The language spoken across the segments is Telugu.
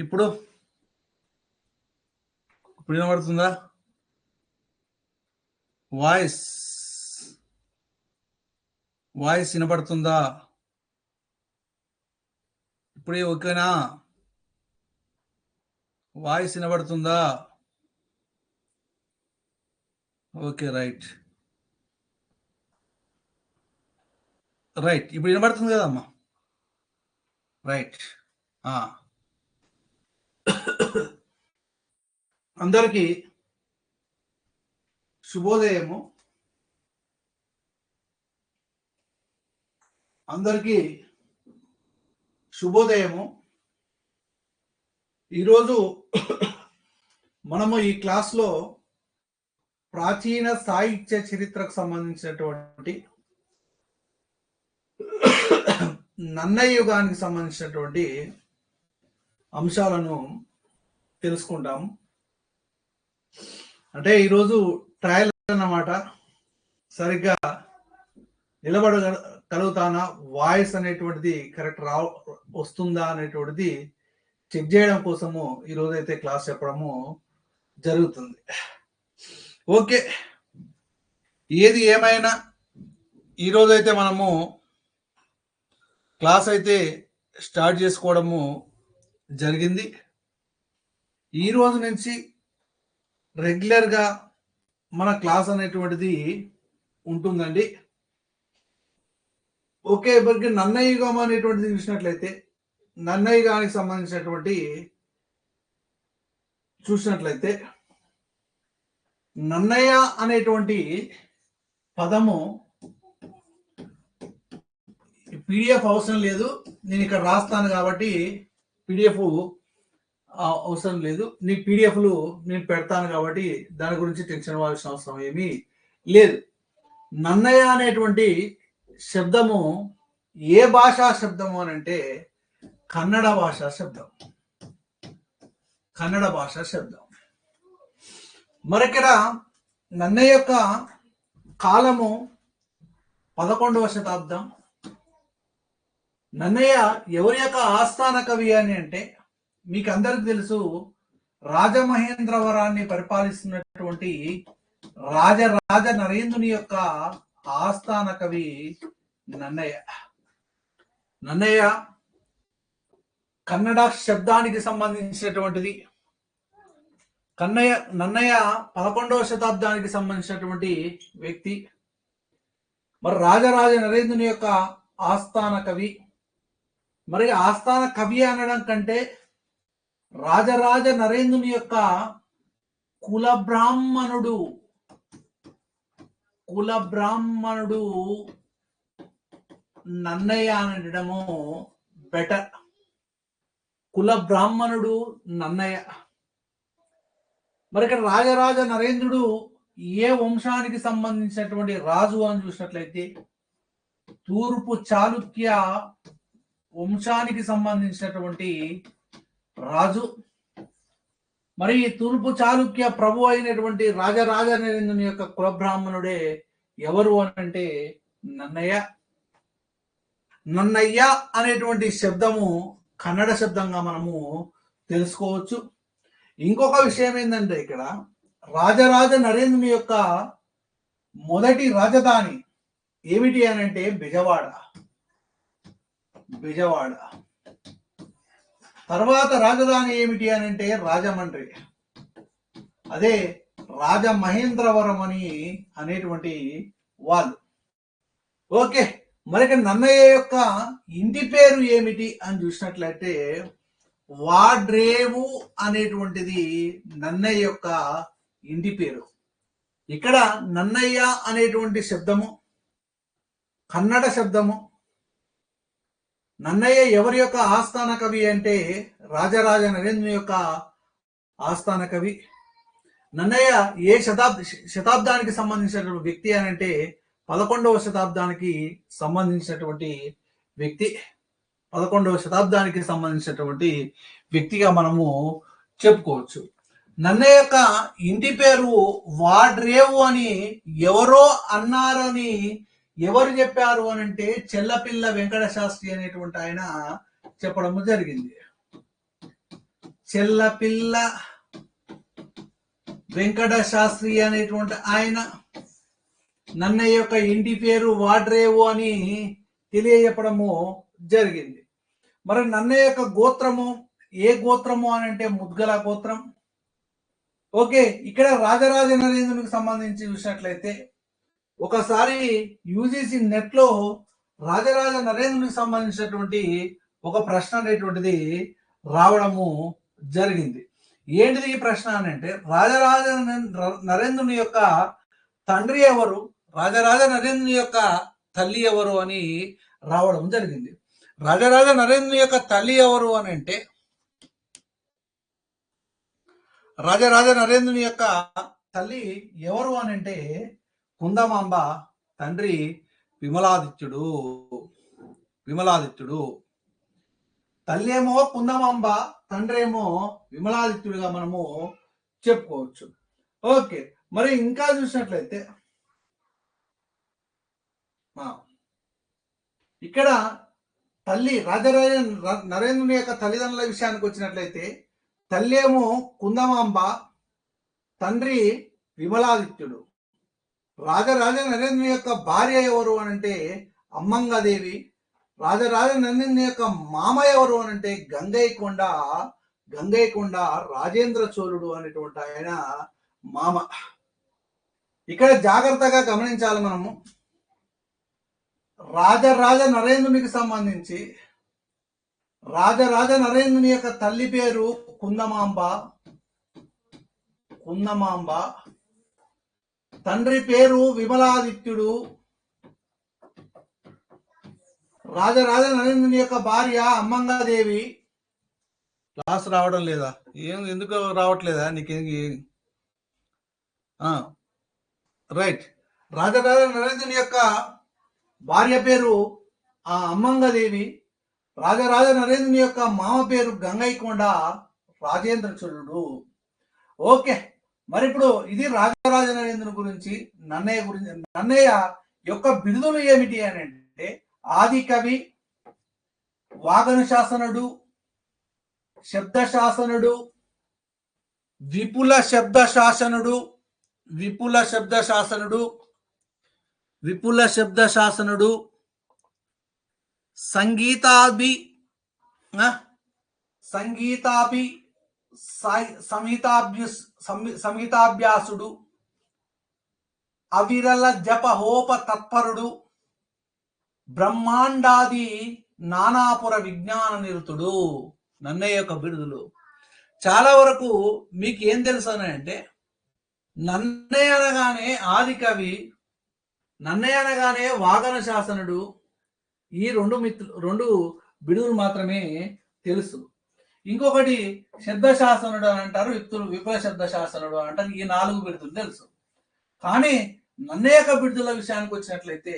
ఇప్పుడు ఇప్పుడు వినబడుతుందా? వాయిస్ వాయిస్ వినబడుతుందా? ఇప్పుడే ఓకేనా? వాయిస్ వినబడుతుందా? Okay, right right. ఇప్పుడు వినబడుతుంది కదమ్మా? రైట్. అందరికీ శుభోదయము. అందరికీ శుభోదయము. ఈరోజు మనము ఈ క్లాస్లో ప్రాచీన సాహిత్య చరిత్రకు సంబంధించినటువంటి నన్నయ్య యుగానికి సంబంధించినటువంటి అంశాలను తెలుసుకుంటాము. అంటే ఈరోజు ట్రయల్ అన్నమాట. సరిగ్గా నిలబడగలుగుతానా, వాయిస్ అనేటువంటిది కరెక్ట్ వస్తుందా అనేటువంటిది చెక్ చేయడం కోసము ఈరోజు అయితే క్లాస్ చెప్పడము జరుగుతుంది. ఓకే, ఏది ఏమైనా ఈరోజు అయితే మనము క్లాస్ అయితే స్టార్ట్ చేసుకోవడము జరిగింది. ఈ రోజు నుంచి రెగ్యులర్గా మన క్లాస్ అనేటువంటిది ఉంటుందండి. ఓకే, ఇప్పటికి నన్నయ్య యుగం అనేటువంటిది చూసినట్లయితే నన్నయ్య యుగానికి సంబంధించినటువంటి చూసినట్లయితే నన్నయ్య అనేటువంటి పదము పీడిఎఫ్ అవసరం లేదు, నేను ఇక్కడ రాస్తాను కాబట్టి పీడిఎఫ్ అవసరం లేదు. నీ పీడిఎఫ్లు నేను పెడతాను కాబట్టి దాని గురించి టెన్షన్ అవ్వాల్సిన అవసరం ఏమీ లేదు. నన్నయ్య అనేటువంటి శబ్దము ఏ భాషా శబ్దము అని అంటే కన్నడ భాషా శబ్దం. కన్నడ భాషా శబ్దం. మరిక్కడ నన్నయ్య యొక్క కాలము 11వ శతాబ్దం. నన్నయ్య ఎవరి యొక్క ఆస్థాన కవి అని అంటే మీకు అందరికి తెలుసు, రాజమహేంద్రవరాన్ని పరిపాలిస్తున్నటువంటి రాజరాజ నరేంద్రుని యొక్క ఆస్థాన కవి నన్నయ్య. నన్నయ్య కన్నడ శబ్దానికి సంబంధించినటువంటిది. నన్నయ్య 11వ శతాబ్దానికి సంబంధించినటువంటి వ్యక్తి. మరి రాజరాజ నరేంద్రుని యొక్క ఆస్థాన కవి. మరి ఆస్థాన కవి అనడం కంటే రాజరాజ నరేంద్రుని యొక్క కుల బ్రాహ్మణుడు నన్నయ్య అనడము బెటర్. కుల బ్రాహ్మణుడు నన్నయ్య. మరి ఇక్కడ రాజరాజ నరేంద్రుడు ఏ వంశానికి సంబంధించినటువంటి రాజు అని చూసినట్లయితే తూర్పు చాళుక్య వంశానికి సంబంధించినటువంటి రాజు. మరి తూర్పు చాళుక్య ప్రభు అయినటువంటి రాజరాజ నరేంద్రుని యొక్క కుల బ్రాహ్మణుడే ఎవరు అని అంటే నన్నయ్య. నన్నయ్య అనేటువంటి శబ్దము కన్నడ శబ్దంగా మనము తెలుసుకోవచ్చు. ఇంకొక విషయం ఏంటంటే ఇక్కడ రాజరాజ నరేంద్రుని యొక్క మొదటి రాజధాని ఏమిటి అని అంటే బెజవాడ. తర్వాత రాజధాని ఏమిటి అని అంటే రాజమండ్రి. అదే రాజమహేంద్రవరం అని అనేటువంటి వాళ్ళు. ఓకే, మరి నన్నయ్య యొక్క ఇంటి పేరు ఏమిటి అని చూసినట్లయితే వాడ్రేవు అనేటువంటిది నన్నయ్య యొక్క ఇంటి పేరు. ఇక్కడ నన్నయ్య అనేటువంటి శబ్దము కన్నడ శబ్దము. నన్నయ్య ఎవరి యొక్క ఆస్థాన కవి అంటే రాజరాజ నరేంద్రుని యొక్క ఆస్థాన కవి. నన్నయ్య ఏ శతాబ్దానికి సంబంధించినటువంటి వ్యక్తి అని అంటే 11వ శతాబ్దానికి సంబంధించినటువంటి వ్యక్తి. 11వ శతాబ్దానికి సంబంధించినటువంటి వ్యక్తిగా మనము చెప్పుకోవచ్చు. నన్నయ్య యొక్క ఇంటి పేరు వాడ్రేవు అని ఎవరో అన్నారని ఎవరు చెప్పారు అని అంటే చెల్లపిల్ల వెంకట శాస్త్రి అనేటువంటి ఆయన చెప్పడము జరిగింది. చెల్లపిల్ల వెంకట శాస్త్రి అనేటువంటి ఆయన నన్నయ్య యొక్క ఇంటి పేరు వాడ్రేవు అని తెలియజెప్పడము జరిగింది. మరి నన్నయ్య యొక్క గోత్రము ఏ గోత్రము అని అంటే ముద్గల గోత్రం. ఓకే, ఇక్కడ రాజరాజ నరేంద్రునికి సంబంధించి చూసినట్లయితే ఒకసారి యూజీసీ నెట్ లో రాజరాజ నరేంద్రునికి సంబంధించినటువంటి ఒక ప్రశ్న అనేటువంటిది రావడము జరిగింది. ఏంటిది ఈ ప్రశ్న అని అంటే రాజరాజ నరేంద్రుని యొక్క తండ్రి ఎవరు, రాజరాజ నరేంద్రుని యొక్క తల్లి ఎవరు అని రావడం జరిగింది. రాజరాజ నరేంద్రుని యొక్క తల్లి ఎవరు అని అంటే రాజరాజ నరేంద్రుని యొక్క తల్లి ఎవరు అని అంటే కుందమాంబ, తండ్రి విమలాదిత్యుడు. తల్లి ఏమో కుందమాంబ, తండ్రి ఏమో విమలాదిత్యుడుగా మనము చెప్పుకోవచ్చు. ఓకే, మరి ఇంకా చూసినట్లయితే ఇక్కడ తల్లి రాజరాజ నరేంద్రుని యొక్క తల్లిదండ్రుల విషయానికి వచ్చినట్లయితే తల్లి ఏమో కుందమాంబ, తండ్రి విమలాదిత్యుడు. రాజరాజ నరేంద్రుని యొక్క భార్య ఎవరు అని అంటే అమ్మంగాదేవి. రాజరాజ నరేంద్రుని యొక్క మామ ఎవరు అని అంటే గంగైకొండ రాజేంద్ర చోళుడు అనేటువంటి ఆయన మామ. ఇక్కడ జాగ్రత్తగా గమనించాలి మనము. రాజరాజ నరేంద్రునికి సంబంధించి రాజరాజ నరేంద్రుని యొక్క తల్లి పేరు కుందమాంబ, తండ్రి పేరు విమలాదిత్యుడు. రాజరాజ నరేంద్రుని యొక్క భార్య అమ్మంగాదేవి. క్లాస్ రావడం లేదా? ఎందుకు రావట్లేదా నీకేం? రైట్, రాజరాజ నరేంద్రుని యొక్క భార్య పేరు అమ్మంగాదేవి. రాజరాజ నరేంద్రుని యొక్క మామ పేరు గంగైకొండ రాజేంద్ర చోళుడు. ఓకే, మరి ఇప్పుడు ఇది రాజరాజ నరేంద్రుని గురించి, నన్నయ్య గురించి. నన్నయ్య యొక్క బిరుదులు ఏమిటి అని అంటే ఆది కవి, వాగన శాసనుడు, శబ్ద శాసనుడు, విపుల శబ్ద శాసనుడు, సంగీతాభ్యాసుడు, అవిరల జపహోప తత్పరుడు, బ్రహ్మాండాది నానాపుర విజ్ఞాన నిరుతుడు. నన్నయ్య యొక్క బిరుదులు చాలా వరకు మీకు ఏం తెలుసు అని అంటే నన్నయ్య అనగానే ఆది కవి, నన్నయ్య అనగానే వాగన శాసనుడు, ఈ రెండు బిరుదులు మాత్రమే తెలుసు. ఇంకొకటి శబ్ద శాసనుడు అని అంటారు, విపుల శబ్ద శాసనుడు అని అంటారు. ఈ 4 బిరుదులు తెలుసు. కానీ నన్నయ్య యొక్క బిరుదుల విషయానికి వచ్చినట్లయితే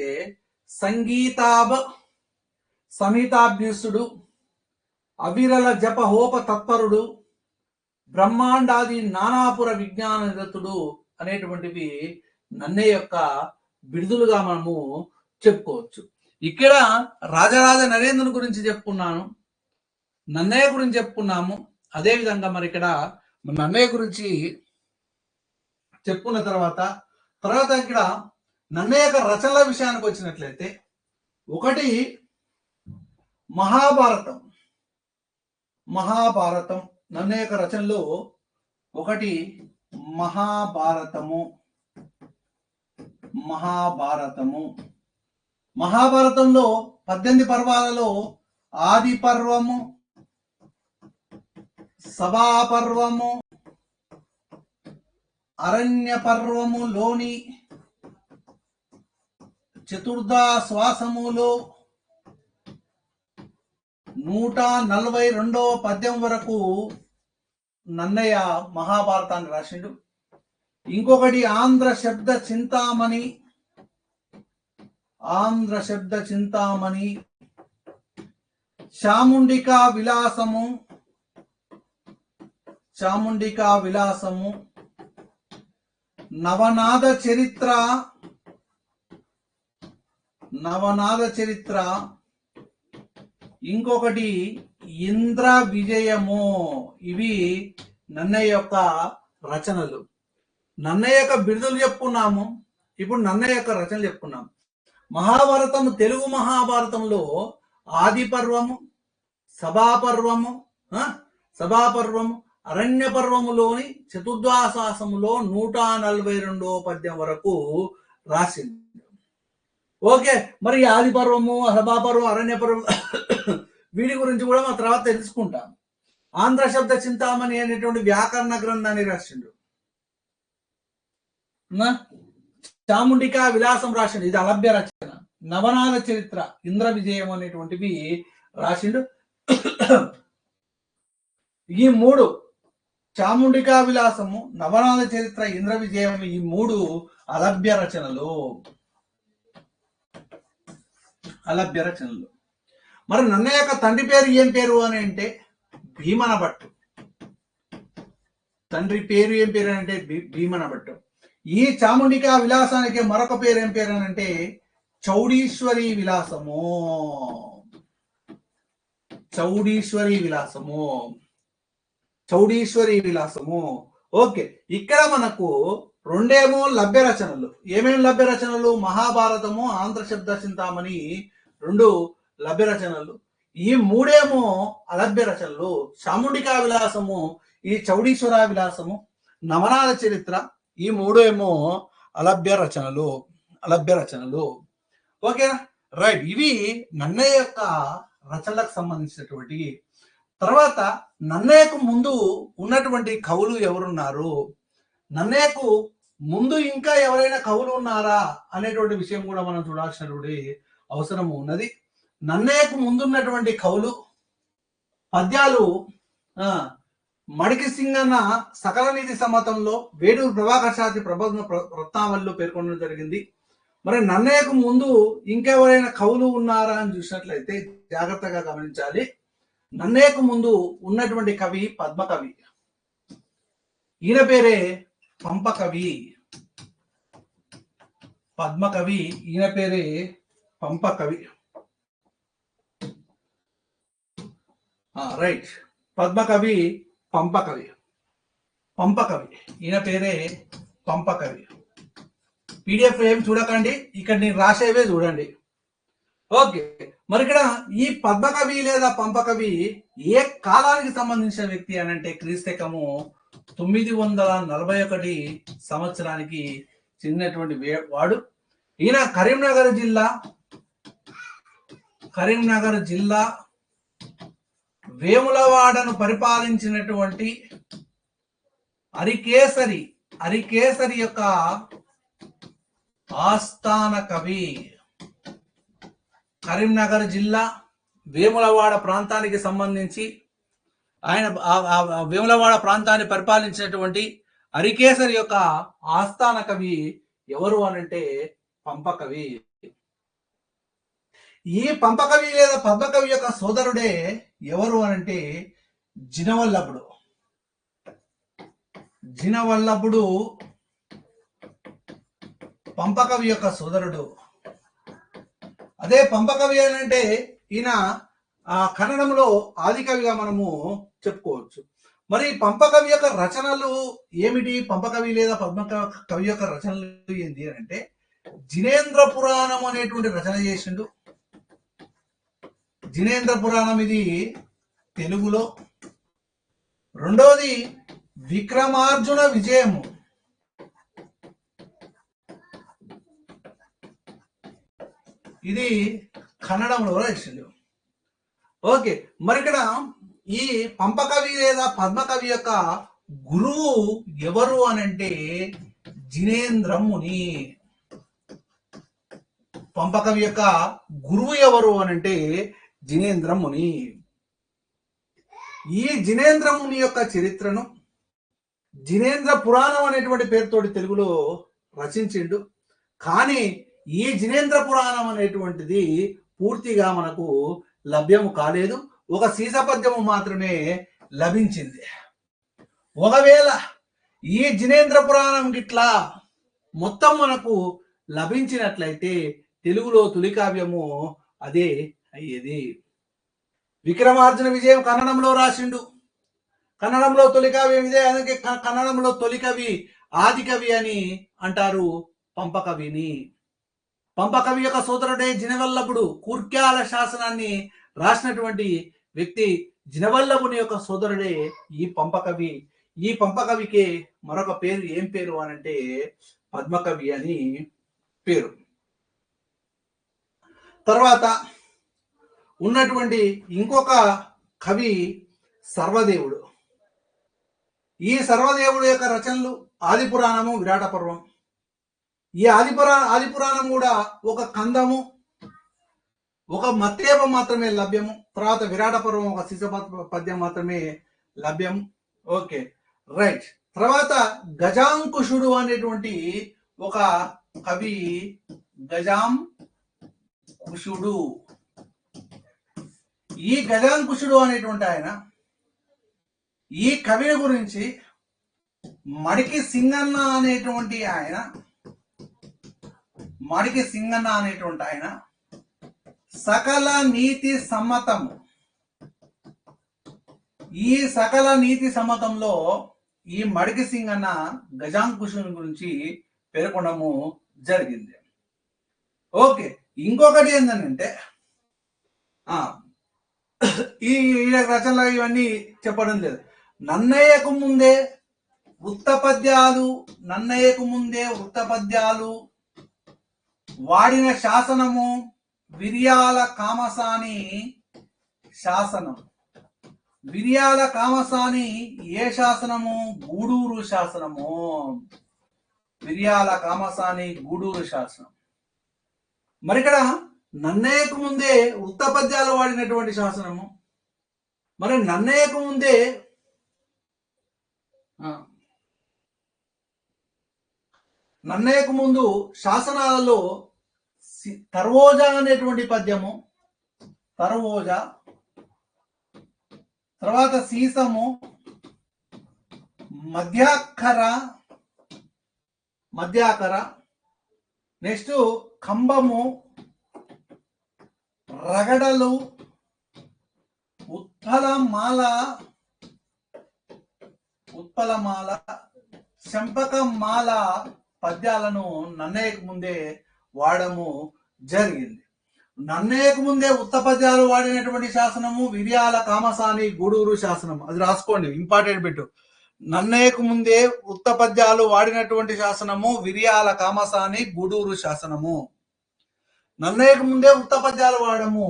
సమీతాభ్యుసుడు, అవిరల జపహోప తత్పరుడు, బ్రహ్మాండాది నానాపుర విజ్ఞాన నిరతుడు అనేటువంటివి నన్నయ్య యొక్క బిరుదులుగా మనము చెప్పుకోవచ్చు. ఇక్కడ రాజరాజ నరేంద్రుని గురించి చెప్పుకున్నాను, నన్నయ్య గురించి చెప్పుకున్నాము. అదేవిధంగా మరి ఇక్కడ నన్నయ్య గురించి చెప్పుకున్న తర్వాత ఇక్కడ నన్నయ్య యొక్క రచనల విషయానికి వచ్చినట్లయితే ఒకటి మహాభారతం. నన్నయ్య యొక్క రచనలో ఒకటి మహాభారతంలో 18 పర్వాలలో ఆది పర్వము, సభా పర్వము, అరణ్య పర్వములోని చతుర్దశ్వాసములో 142వ పద్యం వరకు నన్నయ్య మహాభారతాన్ని రాసిండు. ఇంకొకటి ఆంధ్ర శబ్ద చింతామణి, చాముండికా విలాసము, నవనాద చరిత్ర, ఇంకొకటి ఇంద్ర విజయము. ఇవి నన్నయ్య యొక్క రచనలు. నన్నయ్య యొక్క బిరుదులు చెప్పుకున్నాము, ఇప్పుడు నన్నయ్య యొక్క రచనలు చెప్పుకున్నాము. మహాభారతము, తెలుగు మహాభారతంలో ఆది పర్వము, సభాపర్వము, అరణ్య పర్వములోని చతుర్ద్వాసాసములో 142వ పద్యం వరకు రాసింది. ఓకే, మరి ఆది పర్వము, సభాపర్వం, అరణ్య పర్వం వీటి గురించి కూడా మా తర్వాత తెలుసుకుంటాం. ఆంధ్ర శబ్ద చింతామణి అనేటువంటి వ్యాకరణ గ్రంథాన్ని రాసిండు. చాముండికా విలాసం రాసిండు, ఇది అలభ్య రచన. నవనాథ చరిత్ర, ఇంద్ర విజయం అనేటువంటివి రాసిండు. ఈ మూడు, చాముండికా విలాసము, నవనాథ చరిత్ర, ఇంద్ర విజయం, ఈ మూడు అలభ్య రచనలు. మరి నన్నయ్య యొక్క తండ్రి పేరు ఏం పేరు అని అంటే భీమన భట్టు. తండ్రి పేరు ఏం పేరు అంటే భీమన భట్టు. ఈ చాముండికా విలాసానికి మరొక పేరు ఏం పేరు అని అంటే చౌడీశ్వరి విలాసము. చౌడీశ్వరి విలాసము. ఓకే, ఇక్కడ మనకు రెండేమో లభ్య రచనలు. ఏమేమి లభ్య రచనలు? మహాభారతము, ఆంధ్ర శబ్ద చింతామణి రెండు లభ్య రచనలు. ఈ మూడేమో అలభ్య రచనలు. చాముండికా విలాసము, ఈ చౌడీశ్వర విలాసము, నవనాథ చరిత్ర, ఈ మూడు ఏమో అలభ్య రచనలు. ఓకేనా? రైట్. ఇవి నన్నయ్య యొక్క రచనలకు సంబంధించినటువంటి. తర్వాత నన్నయ్యకు ముందు ఉన్నటువంటి కవులు ఎవరున్నారు, నన్నయ్యకు ముందు ఇంకా ఎవరైనా కవులు ఉన్నారా అనేటువంటి విషయం కూడా మనం చూడాల్సినటువంటి అవసరం ఉన్నది. నన్నయ్యకు ముందున్నటువంటి కవులు పద్యాలు మడికి సింగన్న సకల నీతి సమ్మతంలో, వేడూరు ప్రభాకర్ శాస్త్రి ప్రబంధ రత్నావళిలో పేర్కొనడం జరిగింది. మరి నన్నయ్యకు ముందు ఇంకెవరైనా కవులు ఉన్నారా అని చూసినట్లయితే జాగ్రత్తగా గమనించాలి. నన్నయ్యకు ముందు ఉన్నటువంటి కవి పద్మకవి. ఈయన పేరే పంపకవి. ఈయన పేరే పంపకవి. రైట్. పద్మకవి, పంపకవి. ఈయన పేరే పంపకవి. పీడిఎఫ్ ఏం చూడకండి, ఇక్కడ నేను రాసేవే చూడండి. ఓకే, మరి ఇక్కడ ఈ పద్మకవి లేదా పంపకవి ఏ కాలానికి సంబంధించిన వ్యక్తి అని అంటే క్రీస్తకము 941 సంవత్సరానికి చెందినటువంటి వాడు. ఈయన కరీంనగర్ జిల్లా వేములవాడను పరిపాలించినటువంటి అరికేసరి యొక్క ఆస్థాన కవి. కరీంనగర్ జిల్లా వేములవాడ ప్రాంతానికి సంబంధించి ఆయన వేములవాడ ప్రాంతాన్ని పరిపాలించినటువంటి అరికేసరి యొక్క ఆస్థాన కవి ఎవరు అనంటే పంపకవి. ఈ పంపకవి లేదా పద్మకవి యొక్క సోదరుడే ఎవరు అనంటే జినవల్లభుడు పంపకవి యొక్క సోదరుడు. అదే పంపకవి అని అంటే ఈయన కన్నడంలో ఆదికవిగా మనము చెప్పుకోవచ్చు. మరి పంపకవి యొక్క రచనలు ఏమిటి? పంపకవి లేదా పద్మకవి యొక్క రచనలు ఏంటి అంటే జినేంద్ర పురాణం అనేటువంటి రచన చేసిండు. జినేంద్ర పురాణం ఇది తెలుగులో. రెండోది విక్రమార్జున విజయము. ఇది కన్నడంలో రాసిండు. ఓకే, మరి ఇక్కడ ఈ పంపకవి లేదా పద్మకవి యొక్క గురువు ఎవరు అనంటే జినేంద్రముని. పంపకవి యొక్క గురువు ఎవరు అనంటే జినేంద్రముని. ఈ జినేంద్రముని యొక్క చరిత్రను జినేంద్ర పురాణం అనేటువంటి పేరుతోటి తెలుగులో రచించిండు. కానీ ఈ జినేంద్ర పురాణం అనేటువంటిది పూర్తిగా మనకు లభ్యము కాలేదు. ఒక సీసపద్యము మాత్రమే లభించింది. ఒకవేళ ఈ జినేంద్ర పురాణం గిట్లా మొత్తం మనకు లభించినట్లయితే తెలుగులో తొలి కావ్యము అదే అయ్యేది. విక్రమార్జున విజయం కన్నడంలో రాసిండు. కన్నడంలో తొలి కవి ఇదే, అందుకే కన్నడంలో తొలి కవి ఆది కవి అని అంటారు పంపకవిని. పంపకవి యొక్క సోదరుడే జినవల్లభుడు. కూర్గ్యాల శాసనాన్ని రాసినటువంటి వ్యక్తి జినవల్లభుని యొక్క సోదరుడే ఈ పంపకవి. ఈ పంపకవికి మరొక పేరు ఏం పేరు అని అంటే పద్మకవి అని పేరు. తర్వాత ఉన్నటువంటి ఇంకొక కవి సర్వదేవుడు. ఈ సర్వదేవుడు యొక్క రచనలు ఆదిపురాణము, విరాట పర్వం. ఈ ఆదిపురాణం కూడా ఒక కందము, ఒక మత్తేపం మాత్రమే లభ్యము. తర్వాత విరాట పర్వం ఒక శిశ పద్యం మాత్రమే లభ్యం. Okay, right. తర్వాత గజాంకుశుడు అనేటువంటి ఒక కవి, గజాంకుశుడు. ఈ గజాంకుశుడు అనేటువంటి ఆయన, ఈ కవిని గురించి మడికి సింగన్న అనేటువంటి ఆయన సకల నీతి సమ్మతం. ఈ సకల నీతి సమ్మతంలో ఈ మడికి సింగన్న గజాంకుశుని గురించి పేర్కొనడము జరిగింది. ఓకే, ఇంకొకటి ఏంటంటే ఈ రచనలు ఇవన్నీ చెప్పడం లేదు. నన్నయ్యకు ముందే వృత్తపద్యాలు వాడిన శాసనము విర్యాల కామసాని శాసనం. విర్యాల కామసాని ఏ శాసనము? గూడూరు శాసనము. విర్యాల కామసాని గూడూరు శాసనం. మరి ఇక్కడ నన్నయ్యకు ముందే వృత్తపద్యాలు వాడినటువంటి శాసనము. మరి నన్నయ్యకు ముందే నన్నయ్యకు ముందు శాసనాలలో తర్వోజ అనేటువంటి పద్యము, తర్వోజ, తర్వాత సీసము, మధ్యాకర, నెక్స్ట్ కంబము, రగడలు, ఉత్పలమాల, చెంపకమాల పద్యాలను నన్నయ్యకు ముందే వాడము జరిగింది. నన్నయ్యకు ముందే ఉత్తపద్యాలు వాడినటువంటి శాసనము విర్యాల కామసాని గూడూరు శాసనము. అది రాసుకోండి, ఇంపార్టెంట్ పెట్టు. నన్నయ్యకు ముందే ఉత్తపద్యాలు వాడినటువంటి శాసనము విర్యాల కామసాని గూడూరు శాసనము. నన్నయ్యకు ముందే ఉత్తపద్యాలు వాడము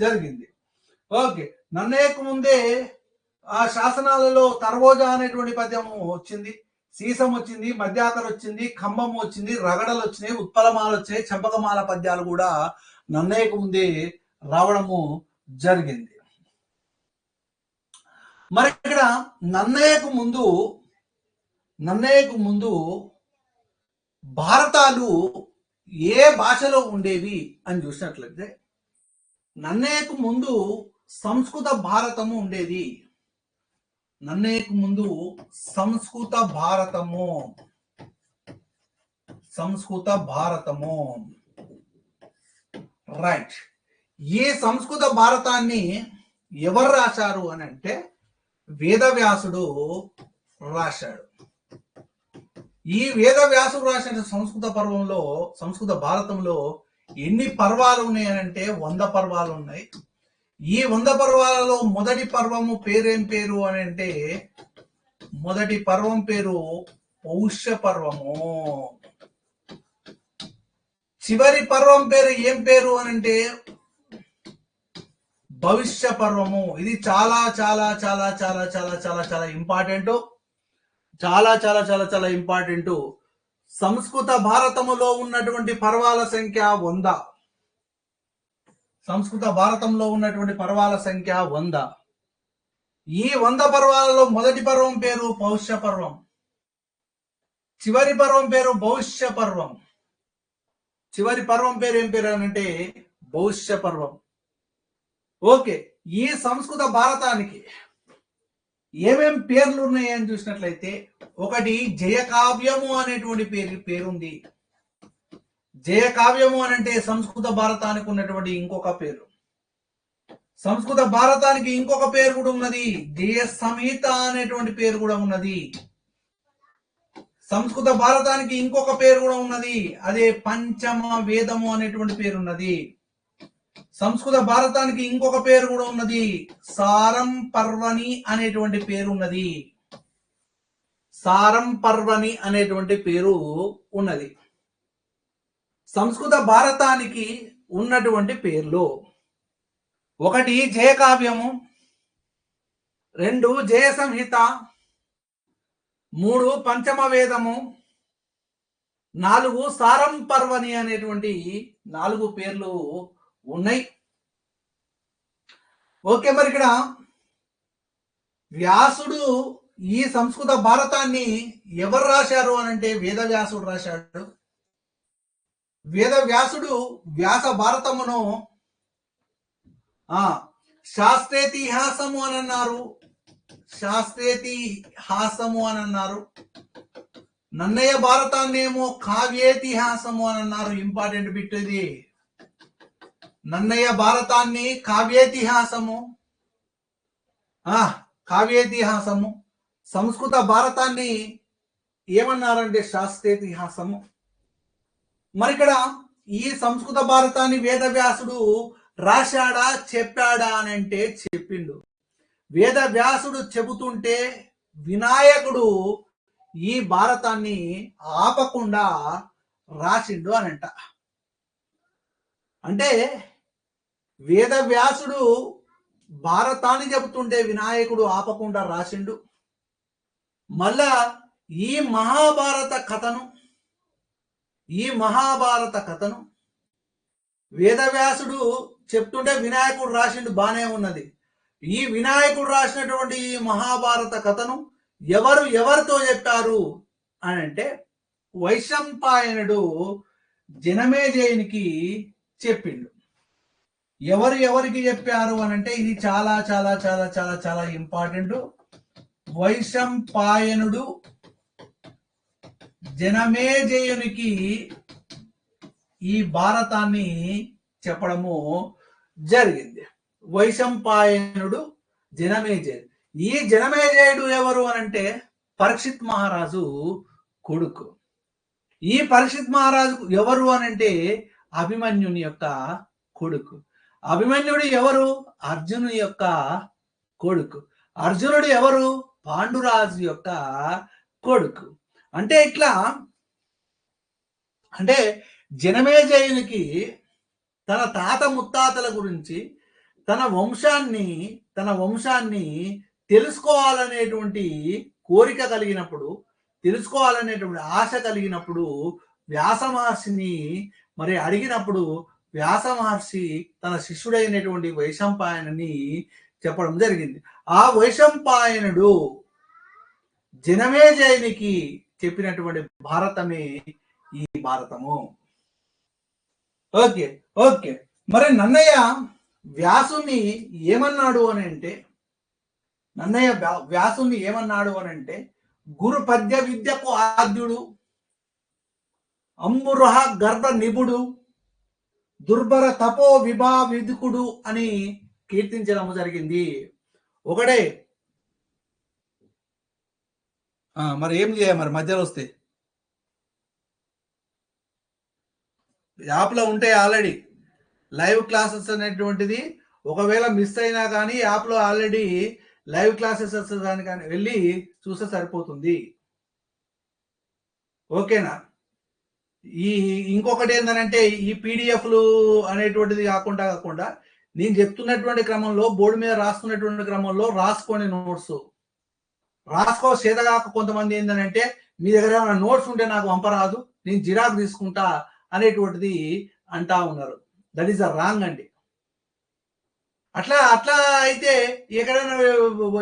జరిగింది. ఓకే, నన్నయ్యకు ముందే ఆ శాసనాలలో తర్వోజ అనేటువంటి పద్యము వచ్చింది, సీసం వచ్చింది, మధ్యాకర్ వచ్చింది, ఖంబం వచ్చింది, రగడలు వచ్చినాయి, ఉత్పలమాల వచ్చినాయి, చంపకమాల పద్యాలు కూడా నన్నయ్యకు ముందే రావడము జరిగింది. మరి ఇక్కడ నన్నయ్యకు ముందు భారతాలు ఏ భాషలో ఉండేవి అని చూసినట్లయితే నన్నయ్యకు ముందు సంస్కృత భారతము ఉండేది. నన్నయ్యకు ముందు సంస్కృత భారతము. రైట్. ఈ సంస్కృత భారతాన్ని ఎవరు రాశారు అని అంటే వేదవ్యాసుడు రాశాడు. ఈ వేదవ్యాసుడు రాసిన సంస్కృత భారతంలో ఎన్ని పర్వాలు ఉన్నాయనంటే 100 పర్వాలు ఉన్నాయి. ఈ 100 పర్వాలలో మొదటి పర్వము పేరేం పేరు అని అంటే మొదటి పర్వం పేరు పౌష్య పర్వము. చివరి పర్వం పేరు ఏం పేరు అని అంటే భవిష్య పర్వము. ఇది చాలా చాలా చాలా చాలా చాలా చాలా చాలా ఇంపార్టెంట్. చాలా ఇంపార్టెంట్. సంస్కృత భారతములో ఉన్నటువంటి పర్వాల సంఖ్య 100. సంస్కృత భారతంలో ఉన్నటువంటి పర్వాల సంఖ్య 100. ఈ 100 పర్వాలలో మొదటి పర్వం పేరు పౌష్య పర్వం, చివరి పర్వం పేరు భవిష్య పర్వం. చివరి పర్వం పేరు ఏం పేరు అంటే భవిష్య పర్వం. ఓకే, ఈ సంస్కృత భారతానికి ఏమేం పేర్లు ఉన్నాయి అని చూసినట్లయితే ఒకటి జయకావ్యము అనేటువంటి పేరుంది. జయకావ్యము అని అంటే సంస్కృత భారతానికి ఉన్నటువంటి ఇంకొక పేరు. సంస్కృత భారతానికి ఇంకొక పేరు కూడా ఉన్నది, జయ సంహిత అనేటువంటి పేరు కూడా ఉన్నది. సంస్కృత భారతానికి ఇంకొక పేరు కూడా ఉన్నది, అదే పంచమ వేదము అనేటువంటి పేరు ఉన్నది. సంస్కృత భారతానికి ఇంకొక పేరు కూడా ఉన్నది, సారం పర్వణి అనేటువంటి పేరు ఉన్నది. సారం పర్వణి అనేటువంటి పేరు ఉన్నది. సంస్కృత భారతానికి ఉన్నటువంటి పేర్లు: 1 జయకావ్యము, 2 జయ సంహిత, 3 పంచమ వేదము, 4 సారం పర్వణి అనేటువంటి 4 పేర్లు ఉన్నాయి. ఓకే, మరి ఇక్కడ వ్యాసుడు ఈ సంస్కృత భారతాన్ని ఎవరు రాశారు అని అంటే వేదవ్యాసుడు రాశాడు. వేదవ్యాసుడు వ్యాస భారతమును శాస్త్రేతిహాసము అని అన్నారు, శాస్త్రేతిహాసము అని అన్నారు. నన్నయ్య భారతాన్ని ఏమో కావ్యేతిహాసము అని అన్నారు. ఇంపార్టెంట్ బిట్ ఇది. నన్నయ్య భారతాన్ని కావ్యేతిహాసము, కావ్యేతిహాసము. సంస్కృత భారతాన్ని ఏమన్నారంటే శాస్త్రేతిహాసము. మరి ఇక్కడ ఈ సంస్కృత భారతాన్ని వేదవ్యాసుడు రాశాడా చెప్పాడా అని అంటే చెప్పిండు. వేదవ్యాసుడు చెబుతుంటే వినాయకుడు ఈ భారతాన్ని ఆపకుండా రాసిండు అనంట. అంటే వేదవ్యాసుడు భారతాన్ని చెబుతుంటే వినాయకుడు ఆపకుండా రాసిండు. మళ్ళా ఈ మహాభారత కథను వేదవ్యాసుడు చెప్తుంటే వినాయకుడు రాసిండు, బానే ఉన్నది. ఈ వినాయకుడు రాసినటువంటి ఈ మహాభారత కథను ఎవరితో చెప్పారు అని అంటే వైశంపాయనుడు జనమేజయునికి చెప్పిండు. ఎవరికి చెప్పారు అని అంటే ఇది చాలా చాలా చాలా చాలా చాలా ఇంపార్టెంట్. వైశంపాయనుడు జనమేజయునికి ఈ భారతాన్ని చెప్పడము జరిగింది. వైశంపాయనుడు జనమేజయుడు. ఈ జనమేజయుడు ఎవరు అని అంటే పరీక్షిత్ మహారాజు కొడుకు. ఈ పరీక్షిత్ మహారాజు ఎవరు అని అంటే అభిమన్యుని యొక్క కొడుకు. అభిమన్యుడు ఎవరు? అర్జునుడి యొక్క కొడుకు. అర్జునుడు ఎవరు? పాండురాజు యొక్క కొడుకు. అంటే ఇట్లా అంటే జనమేజయునికి తన తాత ముత్తాతల గురించి తన వంశాన్ని తెలుసుకోవాలనేటువంటి కోరిక కలిగినప్పుడు, తెలుసుకోవాలనేటువంటి ఆశ కలిగినప్పుడు వ్యాస మహర్షిని మరి అడిగినప్పుడు వ్యాస మహర్షి తన శిష్యుడైనటువంటి వైశంపాయనుని చెప్పడం జరిగింది. ఆ వైశంపాయనుడు జనమేజయునికి చెప్పినటువంటి భారతమే ఈ భారతము. ఓకే ఓకే మరి నన్నయ్య వ్యాసుని ఏమన్నాడు అని అంటే గురు పద్య విద్యకు ఆద్యుడు, అంబురహ గర్భ నిపుడు, దుర్భర తపో విభావిదుకుడు అని కీర్తించడం జరిగింది. ఒకడే మరి ఏం చేయాలి? మరి మధ్యలో వస్తే యాప్లో ఉంటే ఆల్రెడీ లైవ్ క్లాసెస్ అనేటువంటిది ఒకవేళ మిస్ అయినా కానీ యాప్లో ఆల్రెడీ లైవ్ క్లాసెస్ వస్తుందని కానీ వెళ్ళి చూస్తే సరిపోతుంది. ఓకేనా? ఇంకొకటి ఏంటంటే ఈ పీడిఎఫ్లు అనేటువంటిది కాకుండా నేను చెప్తున్నటువంటి క్రమంలో బోర్డు మీద రాసుకున్నటువంటి క్రమంలో రాసుకోండి. నోట్స్ రాసుకో చేతగాక కొంతమంది ఏంటంటే మీ దగ్గర ఏమైనా నోట్స్ ఉంటే నాకు పంపరాదు, నేను జిరాక్ తీసుకుంటా అనేటువంటిది అంటా ఉన్నారు. దట్ ఈస్ అ రాంగ్ అండి. అట్లా అయితే ఎక్కడైనా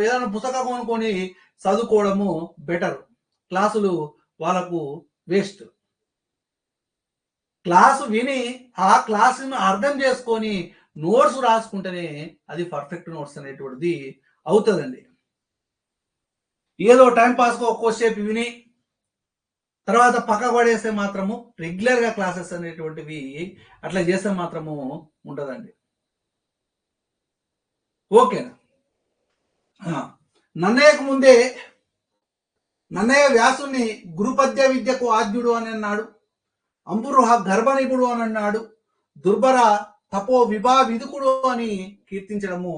ఏదైనా పుస్తకం కొనుక్కొని చదువుకోవడము బెటర్. క్లాసులు వాళ్ళకు వేస్ట్. క్లాసు విని ఆ క్లాసును అర్థం చేసుకొని నోట్స్ రాసుకుంటేనే అది పర్ఫెక్ట్ నోట్స్ అనేటువంటిది అవుతుందండి. ఏదో టైం పాస్గా ఒక్కోసేపు విని తర్వాత పక్క పడేస్తే మాత్రము రెగ్యులర్గా క్లాసెస్ అనేటువంటివి అట్లా చేస్తే మాత్రము ఉంటుందండి. ఓకేనా? నన్నయ్యకు ముందే నన్నయ్య వ్యాసుని గురుపద్య విద్యకు ఆద్యుడు అని అన్నాడు, అంబురుహ గర్భనిపుడు అని అన్నాడు, దుర్భర తపో విదుకుడు అని కీర్తించడము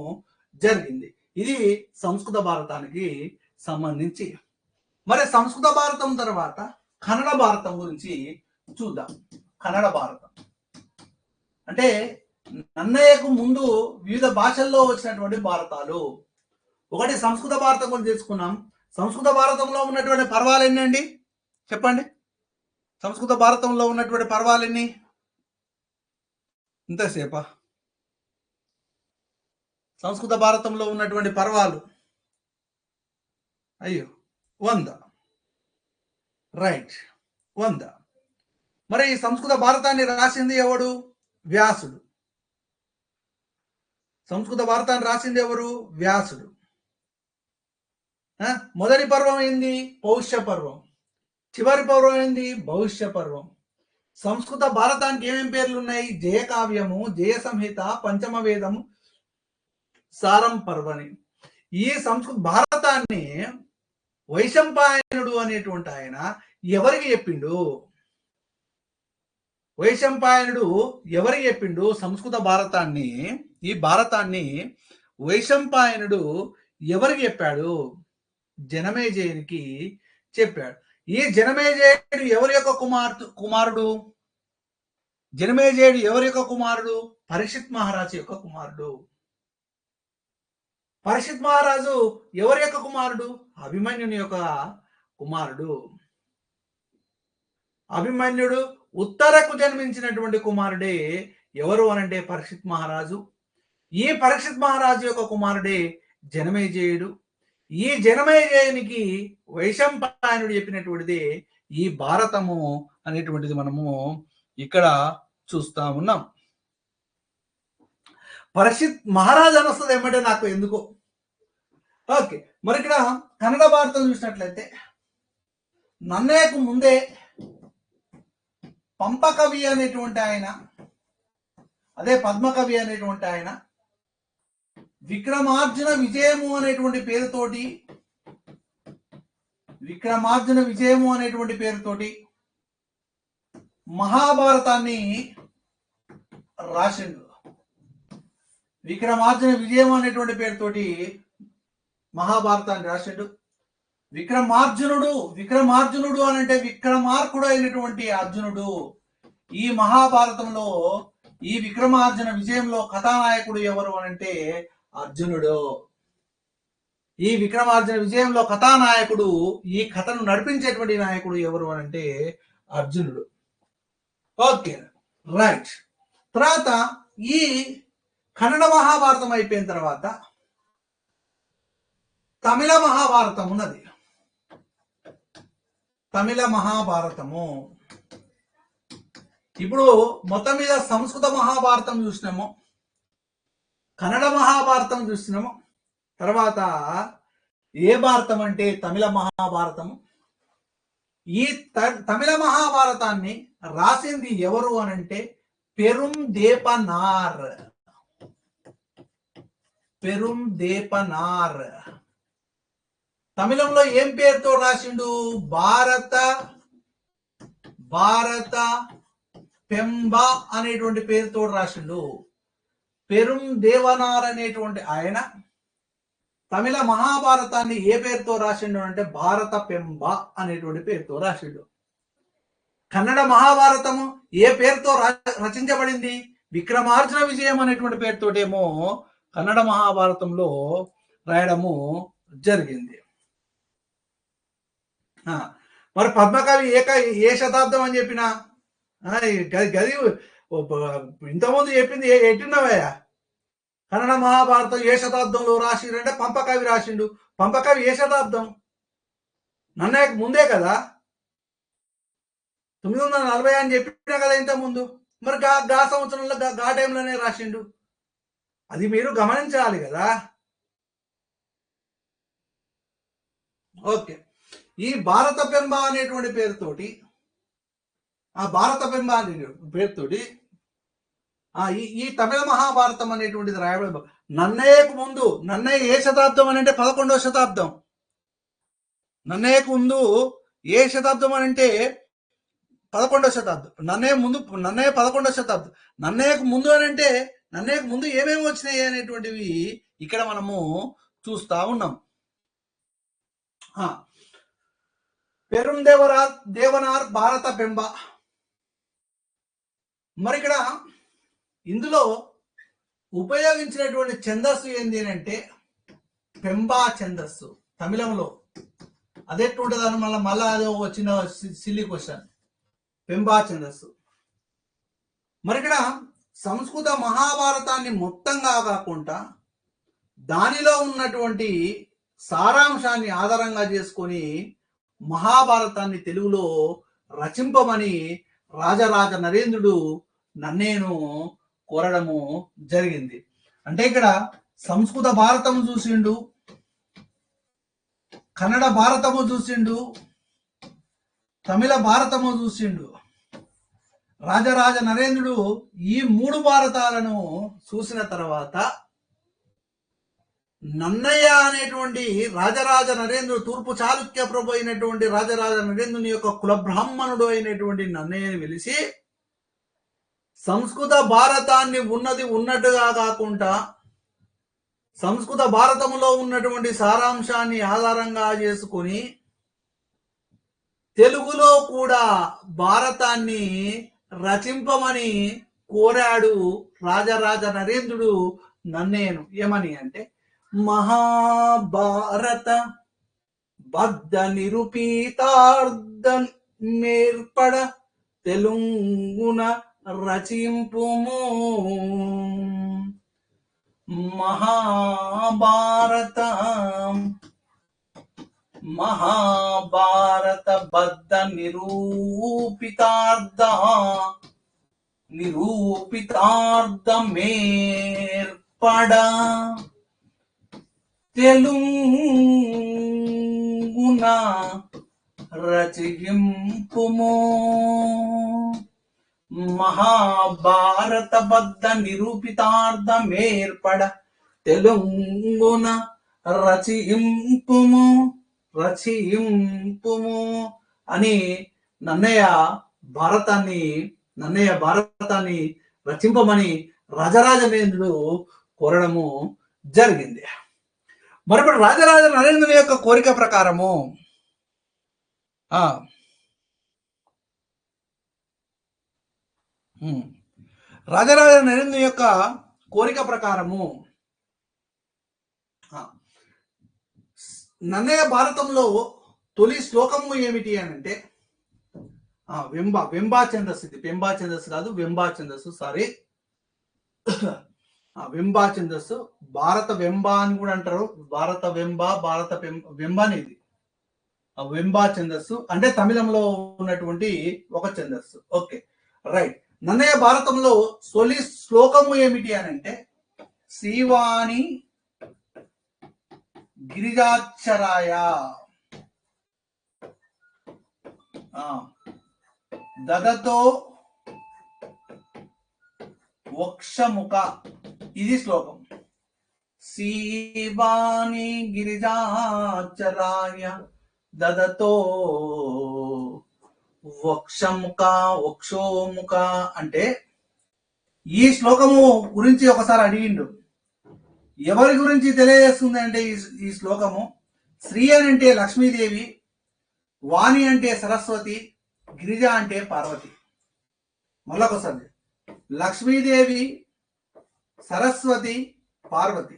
జరిగింది. ఇది సంస్కృత భారతానికి సంబంధించి. మరి సంస్కృత భారతం తర్వాత కన్నడ భారతం గురించి చూద్దాం. కన్నడ భారతం అంటే నన్నయ్యకు ముందు వివిధ భాషల్లో వచ్చినటువంటి భారతాలు. ఒకటి సంస్కృత భారతం గురించి తెలుసుకున్నాం. సంస్కృత భారతంలో ఉన్నటువంటి పర్వాలు ఎన్ని అండి చెప్పండి? సంస్కృత భారతంలో ఉన్నటువంటి పర్వాలు ఎన్ని? ఇంతసేపా? సంస్కృత భారతంలో ఉన్నటువంటి పర్వాలు అయ్యో 100. రైట్, 100. మరి ఈ సంస్కృత భారతాన్ని రాసింది ఎవడు? వ్యాసుడు. సంస్కృత భారతాన్ని రాసింది ఎవరు? వ్యాసుడు. మొదటి పర్వం ఏంది? పౌష్య పర్వం. చివరి పర్వం ఏంది? భవిష్య పర్వం. సంస్కృత భారతానికి ఏమేమి పేర్లు ఉన్నాయి? జయకావ్యము, జయ సంహిత, పంచమ వేదము, సారం పర్వని. ఈ సంస్కృత భారతాన్ని వైశంపాయనుడు అనేటువంటి ఆయన ఎవరికి చెప్పిండు? వైశంపాయనుడు ఎవరికి చెప్పిండు? సంస్కృత భారతాన్ని, ఈ భారతాన్ని వైశంపాయనుడు ఎవరికి చెప్పాడు? జనమేజయునికి చెప్పాడు. ఈ జనమేజయుడు ఎవరి యొక్క కుమారుడు? జనమేజయుడు ఎవరి యొక్క కుమారుడు? పరీక్షిత్ మహారాజు యొక్క కుమారుడు. పరీక్షిత్ మహారాజు ఎవరి యొక్క కుమారుడు? అభిమన్యుని యొక్క కుమారుడు. అభిమన్యుడు ఉత్తరకు జన్మించినటువంటి కుమారుడే ఎవరు అనంటే పరీక్షిత్ మహారాజు. ఈ పరీక్షిత్ మహారాజు యొక్క కుమారుడే జనమేజయుడు. ఈ జనమేజయునికి వైశంపాయనుడు చెప్పినటువంటిది ఈ భారతము అనేటువంటిది మనము ఇక్కడ చూస్తా ఉన్నాం. పరీక్షిత్ మహారాజు అని వస్తుంది ఏమంటే నాకు ఎందుకో. ఓకే, మరి ఇక్కడ కన్నడ భారతం చూసినట్లయితే నన్నయ్యకు ముందే పంపకవి అనేటువంటి ఆయన, అదే పద్మకవి అనేటువంటి ఆయన విక్రమార్జున విజయము అనేటువంటి పేరుతోటి, విక్రమార్జున విజయము అనేటువంటి పేరుతోటి మహాభారతాన్ని రాసిండు. విక్రమార్జున విజయం అనేటువంటి పేరుతోటి మహాభారతాన్ని రాసిండు. విక్రమార్జునుడు అని అంటే విక్రమార్కుడు అయినటువంటి అర్జునుడు. ఈ మహాభారతంలో ఈ విక్రమార్జున విజయంలో కథానాయకుడు ఎవరు అనంటే అర్జునుడు. ఈ విక్రమార్జున విజయంలో కథానాయకుడు, ఈ కథను నడిపించేటువంటి నాయకుడు ఎవరు అనంటే అర్జునుడు. Okay, right. తర్వాత ఈ కన్నడ మహాభారతం అయిపోయిన తర్వాత తమిళ మహాభారతం ఉన్నది. తమిళ మహాభారతము ఇప్పుడు మొత్తం మీద సంస్కృత మహాభారతం చూసినాము, కన్నడ మహాభారతం చూసినాము. తర్వాత ఏ భారతం అంటే తమిళ మహాభారతము. ఈ తమిళ మహాభారతాన్ని రాసింది ఎవరు అనంటే పెరుందేపనార్. పెరుందేపనార్ తమిళంలో ఏం పేరుతో రాసిండు? భారత పెంబ అనేటువంటి పేరుతో రాసిండు. పెరుందేవనార్ అనేటువంటి ఆయన తమిళ మహాభారతాన్ని ఏ పేరుతో రాసిండు అంటే భారత పెంబ అనేటువంటి పేరుతో రాసిండు. కన్నడ మహాభారతము ఏ పేరుతో రచించబడింది? విక్రమార్జున విజయం అనేటువంటి పేరుతోటేమో కన్నడ మహాభారతంలో రాయడము జరిగింది. మరి పద్మకవి ఏ శతాబ్దం అని చెప్పిన గది ఇంతకుముందు చెప్పింది ఎట్టున్నావయ్యా? కన్నడ మహాభారతం ఏ శతాబ్దంలో రాసిండంటే పంపకవి రాసిండు. పంపకవి ఏ శతాబ్దం? నన్నయ్యకు ముందే కదా, 940 అని చెప్పినా కదా ఇంత ముందు. మరి గా సంవత్సరంలో గా టైంలోనే రాసిండు. అది మీరు గమనించాలి కదా. ఓకే, ఈ భారత పెంబ అనేటువంటి పేరుతోటి, ఆ భారత పెంబ అనే పేరుతోటి ఈ తమిళ మహాభారతం అనేటువంటిది రాయబడి నన్నయ్యకు ముందు, నన్నయ్య ఏ శతాబ్దం అని అంటే 11వ శతాబ్దం. నన్నయ్యకు ముందు ఏ శతాబ్దం అని అంటే 11వ శతాబ్దం. నన్నయ్య 11వ శతాబ్దం. నన్నయ్యకు ముందు అని అంటే నన్నయ్యకు ముందు ఏమేమి వచ్చినాయి అనేటువంటివి ఇక్కడ మనము చూస్తా ఉన్నాం. దేవనార్ భారత బెంబ. మరి ఇక్కడ ఇందులో ఉపయోగించినటువంటి ఛందస్సు ఏంది అంటే పెంబా ఛందస్సు తమిళంలో. అదెట్టుంటుందని మళ్ళా అదో వచ్చిన సిల్లీ క్వశ్చన్. పెంబా ఛందస్సు. మరి ఇక్కడ సంస్కృత మహాభారతాన్ని మొత్తంగా కాకుండా దానిలో ఉన్నటువంటి సారాంశాన్ని ఆధారంగా చేసుకొని మహాభారతాన్ని తెలుగులో రచింపమని రాజరాజ నరేంద్రుడు నన్నేను కోరడము జరిగింది. అంటే ఇక్కడ సంస్కృత భారతము చూసిండు, కన్నడ భారతము చూసిండు, తమిళ భారతము చూసిండు. రాజరాజ నరేంద్రుడు ఈ 3 భారతాలను చూసిన తర్వాత నన్నయ్య అనేటువంటి రాజరాజ నరేంద్రుడు, తూర్పు చాళుక్య ప్రభు అయినటువంటి రాజరాజ నరేంద్రుని యొక్క కుల బ్రాహ్మణుడు అయినటువంటి నన్నయ్యని వెలిసి సంస్కృత భారతాన్ని ఉన్నది ఉన్నట్టుగా కాకుండా సంస్కృత భారతములో ఉన్నటువంటి సారాంశాన్ని ఆధారంగా చేసుకుని తెలుగులో కూడా భారతాన్ని రచింపమని కోరాడు రాజరాజ నరేంద్రుడు నన్నేను. ఏమని అంటే మహాభారత బద్ధ నిరూపితార్థ మేర్పడ తెలుగున రచింపుము. మహాభారత బద్ధ నిరూపితార్థ మేర్పడ తెలుగున రచింపుము. మహాభారత బద్ధ నిరూపితార్థమేర్పడ తెలుగున రచింపుము అని నన్నయ్య భారతాన్ని రచింపమని రాజరాజ నరేంద్రుడు కోరడము జరిగింది. మరి ఇప్పుడు రాజరాజ నరేంద్రుని యొక్క కోరిక ప్రకారము రాజరాజ నరేంద్రుని యొక్క కోరిక ప్రకారము నన్నయ్య భారతంలో తొలి శ్లోకము ఏమిటి అని అంటే వెంబా ఛందస్సు. ఇది పెంబా ఛందస్సు కాదు, వెంబా ఛందస్సు. సారీ, వెంబా ఛందస్సు. భారత వెంబ అని కూడా అంటారు. భారత వెంబ, భారత వెంబ అనేది వెంబా ఛందస్సు. అంటే తమిళంలో ఉన్నటువంటి ఒక ఛందస్సు. Okay, right. నన్నయ్య భారతంలో తొలి శ్లోకము ఏమిటి అని అంటే శ్రీవాణి గిరిజాక్షరాయ దదతో వక్షముఖ. ఇది శ్లోకం. శ్రీవాణి గిరిజాక్షరాయ దదతో వక్షోముఖ అంటే ఈ శ్లోకము గురించి ఒకసారి అడిగిండు. ఎవరి గురించి తెలియజేస్తుంది అంటే ఈ శ్లోకము శ్రీ అని అంటే లక్ష్మీదేవి, వాణి అంటే సరస్వతి, గిరిజ అంటే పార్వతి. మళ్ళొకసారి, లక్ష్మీదేవి, సరస్వతి, పార్వతి.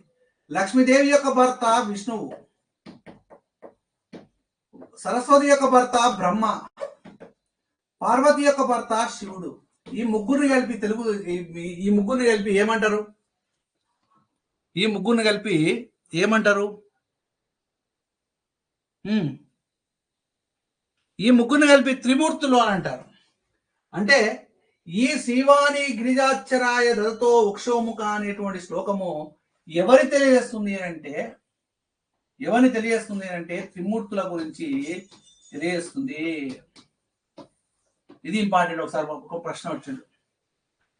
లక్ష్మీదేవి యొక్క భర్త విష్ణువు, సరస్వతి యొక్క భర్త బ్రహ్మ, పార్వతి యొక్క భర్త శివుడు. ఈ ముగ్గురిని కలిపి ఏమంటారు? ఈ ముగ్గురిని కలిపి ఏమంటారు? ఈ ముగ్గురిని కలిపి త్రిమూర్తులు అని అంటారు. అంటే ఈ శ్రీవాణి గిరిజాక్షరాయ దదతో వక్షోముఖ అనేటువంటి శ్లోకము ఎవరిని తెలియజేస్తుంది అంటే త్రిమూర్తుల గురించి తెలియజేస్తుంది. ఇది ఇంపార్టెంట్. ఒకసారి ఒక ప్రశ్న వచ్చింది.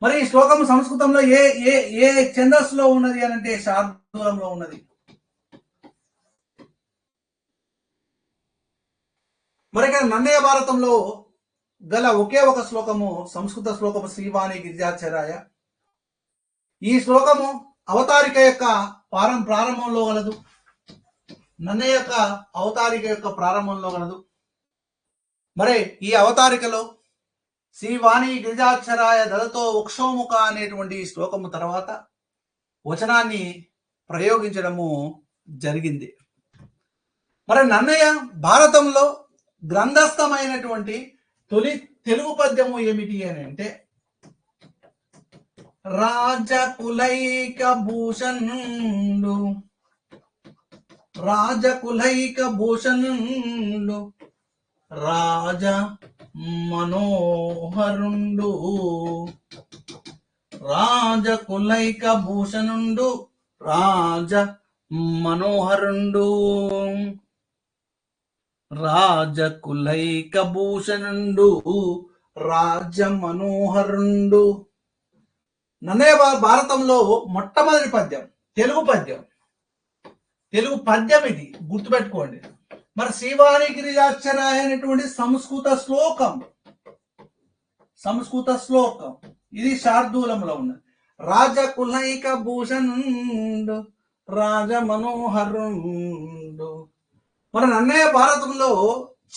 మరి ఈ శ్లోకం సంస్కృతంలో ఏ ఏ ఏ ఛందస్సులో ఉన్నది అని అంటే శార్దూలంలో ఉన్నది. మరి ఇక్కడ నన్నయ్య భారతంలో గల ఒకే ఒక శ్లోకము సంస్కృత శ్లోకము శ్రీవాణి గిరిజాచరాయ. ఈ శ్లోకము అవతారిక యొక్క ప్రారంభంలో గలదు. నన్నయ్య యొక్క అవతారిక యొక్క ప్రారంభంలో గలదు. మరి ఈ అవతారికలో శ్రీవాణి గిరిజాక్షరాయ దళతో వక్షోముఖ అనేటువంటి శ్లోకము తర్వాత వచనాన్ని ప్రయోగించడము జరిగింది. మరి నన్నయ్య భారతంలో గ్రంథస్థమైనటువంటి తొలి తెలుగు పద్యము ఏమిటి అని అంటే రాజకులైక భూషణుడు రాజకులైక భూషణుడు రాజ మనోహరుండు రాజకులైక భూషణుండు రాజ మనోహరుండు రాజకులైక భూషణుండు రాజ మనోహరుండు. నన్నయ్య భారతంలో మొట్టమొదటి పద్యం తెలుగు పద్యం. తెలుగు పద్యం ఇది గుర్తుపెట్టుకోండి. మరి శ్రీవాణి గిరిజాక్షరాయ అనేటువంటి సంస్కృత శ్లోకం ఇది శార్దూలంలో ఉన్నది. రాజకులైక భూషణుండు రాజ మనోహరుండు. మన నన్నయ్య భారతంలో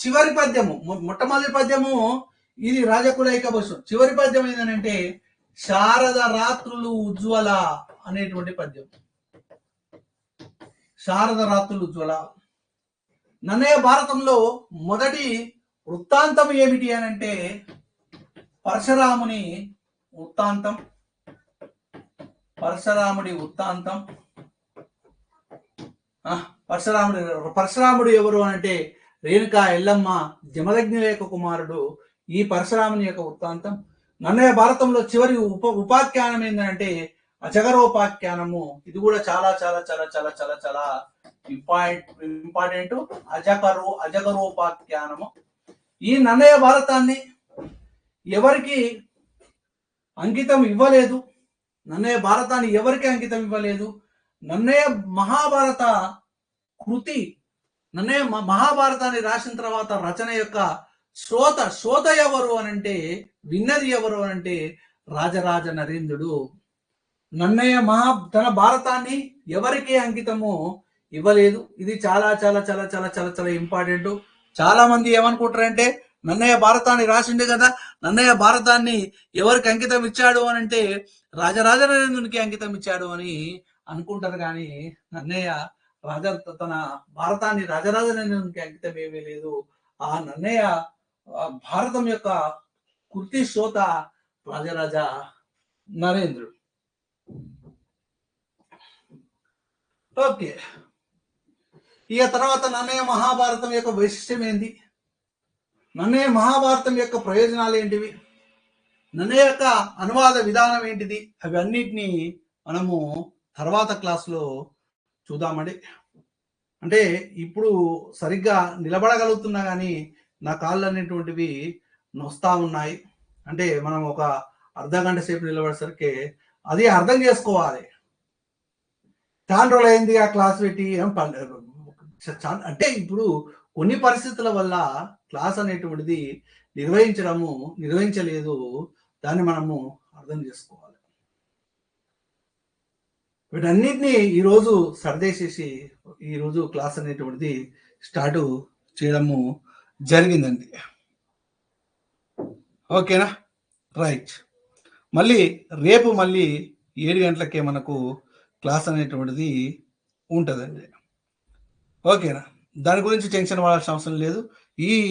చివరి పద్యము మొట్టమొదటి పద్యము ఇది రాజకులైక భూషణం. చివరి పద్యం ఏంటంటే శారద రాత్రులు ఉజ్వల అనేటువంటి పద్యం. శారద రాత్రులు ఉజ్వల. నన్నయ్య భారతంలో మొదటి వృత్తాంతం ఏమిటి అని అంటే పరశురాముడి వృత్తాంతం. పరశురాముడు ఎవరు అంటే రేణుకా ఎల్లమ్మ జమదగ్నిలేఖ కుమారుడు. ఈ పరశురాముని యొక్క వృత్తాంతం. నన్నయ్య భారతంలో చివరి ఉపాఖ్యానం ఏంటంటే అజగరోపాఖ్యానము. ఇది కూడా చాలా చాలా చాలా చాలా చాలా చాలా ఇంపార్టెంట్. అజగరోపాఖ్యానము. ఈ నన్నయ్య భారతాన్ని ఎవరికి అంకితం ఇవ్వలేదు. నన్నయ్య మహాభారత కృతి నన్నయ్య మహాభారతాన్ని రాసిన తర్వాత రచన యొక్క శ్రోత ఎవరు అనంటే విన్నది ఎవరు అనంటే రాజరాజ నరేంద్రుడు. నన్నయ్య తన భారతాన్ని ఎవరికి అంకితము ఇవ్వలేదు. ఇది చాలా చాలా చాలా చాలా చాలా చాలా ఇంపార్టెంట్. చాలా మంది ఏమనుకుంటారంటే నన్నయ్య భారతాన్ని రాసిండే కదా, నన్నయ్య భారతాన్ని ఎవరికి అంకితం ఇచ్చాడు అని అంటే రాజరాజ నరేంద్రునికి అంకితం ఇచ్చాడు అని అనుకుంటారు. కానీ నన్నయ్య తన భారతాన్ని రాజరాజ నరేంద్రునికి అంకితం ఏమీ లేదు. ఆ నన్నయ్య భారతం యొక్క కృతి శ్రోత రాజరాజ నరేంద్రుడు. ఓకే, ఇక తర్వాత నన్నయ్య మహాభారతం యొక్క వైశిష్ట్యం ఏంటి, నన్నయ్య మహాభారతం యొక్క ప్రయోజనాలు ఏంటివి, నన్నయ్య యొక్క అనువాద విధానం ఏంటిది, అవి అన్నిటినీ మనము తర్వాత క్లాస్లో చూద్దామండి. అంటే ఇప్పుడు సరిగ్గా నిలబడగలుగుతున్నా కానీ నా కాళ్ళు అనేటువంటివి నొస్తా ఉన్నాయి. అంటే మనం ఒక అర్ధ గంట సేపు నిలబడేసరికి అది అర్థం చేసుకోవాలి. చాలా రోజులు అయింది ఆ క్లాస్ పెట్టి అంటే ఇప్పుడు కొన్ని పరిస్థితుల వల్ల క్లాస్ అనేటువంటిది నిర్వహించలేదు. దాన్ని మనము అర్థం చేసుకోవాలి. వీటన్నిటినీ ఈరోజు సర్దేసేసి ఈరోజు క్లాస్ అనేటువంటిది స్టార్ట్ చేయడము జరిగిందండి. ఓకేనా, రైట్. రేపు మళ్ళీ 7 గంటలకే మనకు క్లాస్ అనేటువంటిది ఉంటుందండి. ఓకేనా, దాని గురించి టెన్షన్ పడాల్సిన అవసరం లేదు.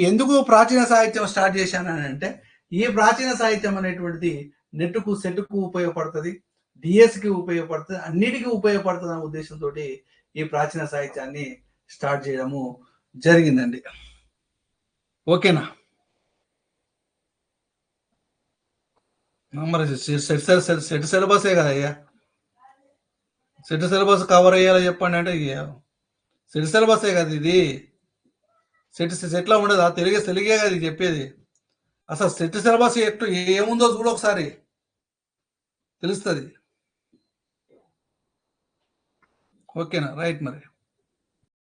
ఎందుకు ప్రాచీన సాహిత్యం స్టార్ట్ చేశానని అంటే ఈ ప్రాచీన సాహిత్యం అనేటువంటిది నెట్కు సెట్కు ఉపయోగపడుతుంది, డిఎస్కి ఉపయోగపడుతుంది, అన్నిటికీ ఉపయోగపడుతుంది అనే ఉద్దేశంతో ఈ ప్రాచీన సాహిత్యాన్ని స్టార్ట్ చేయడము జరిగిందండి. ఓకేనా, మరి సెట్ సిలబసే కదా అయ్యా, సెట్ సిలబస్ కవర్ అయ్యేలా చెప్పండి అంటే సెట్ సిలబసే కదా ఇది. సెట్లా ఉండదా, తెలుగే కదా చెప్పేది. అసలు సెట్ సిలబస్ ఏముందో చూడు ఒకసారి. తెలుస్తుంది. ఓకేనా? రైట్ మరి.